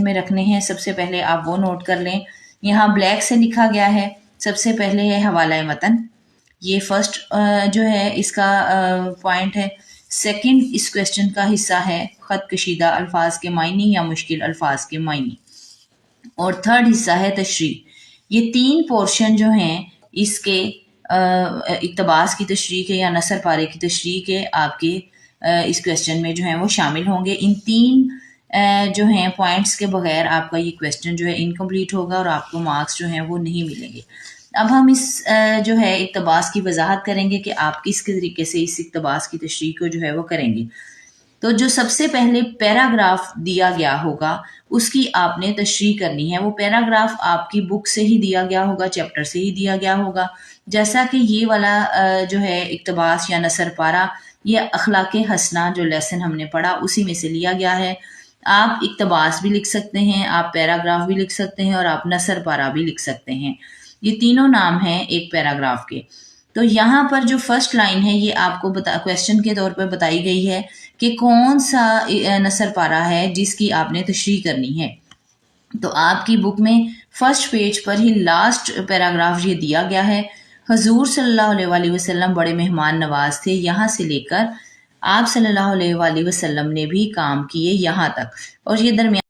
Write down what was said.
میں رکھنے ہیں سب سے پہلے آپ وہ نوٹ کر لیں. یہاں بلیک سے لکھا گیا ہے. سب سے پہلے ہے حوالہ متن، یہ فرسٹ جو ہے اس کا پوائنٹ ہے. سیکنڈ اس کویسچن کا حصہ ہے خط کشیدہ الفاظ کے معنی یا مشکل الفاظ کے معنی، اور تھرڈ حصہ ہے تشریح. یہ تین پورشن جو ہیں اس کے اقتباس کی تشریح کے یا نثر پارے کی تشریح کے آپ کے اس کویسچن میں جو ہیں وہ شامل ہوں گے. ان تین جو ہیں پوائنٹس کے بغیر آپ کا یہ کویسچن جو ہے انکمپلیٹ ہوگا اور آپ کو مارکس جو ہیں وہ نہیں ملیں گے. اب ہم اس جو ہے اقتباس کی وضاحت کریں گے کہ آپ کس طریقے سے اس اقتباس کی تشریح کو جو ہے وہ کریں گے. تو جو سب سے پہلے پیراگراف دیا گیا ہوگا اس کی آپ نے تشریح کرنی ہے. وہ پیراگراف آپ کی بک سے ہی دیا گیا ہوگا، چیپٹر سے ہی دیا گیا ہوگا. جیسا کہ یہ والا جو ہے اقتباس یا نثر پارہ یہ اخلاق حسنہ جو لیسن ہم نے پڑھا اسی میں سے لیا گیا ہے. آپ اقتباس بھی لکھ سکتے ہیں، آپ پیراگراف بھی لکھ سکتے ہیں، اور آپ نثر پارہ بھی لکھ سکتے ہیں. یہ تینوں نام ہیں ایک پیراگراف کے. تو یہاں پر جو فرسٹ لائن ہے یہ آپ کو کویسچن کے طور پر بتائی گئی ہے کہ کون سا نثر پارہ ہے جس کی آپ نے تشریح کرنی ہے. تو آپ کی بک میں فرسٹ پیج پر ہی لاسٹ پیراگراف یہ دیا گیا ہے. حضور صلی اللہ علیہ وآلہ وسلم بڑے مہمان نواز تھے، یہاں سے لے کر آپ صلی اللہ علیہ وآلہ وسلم نے بھی کام کیے یہاں تک، اور یہ درمیان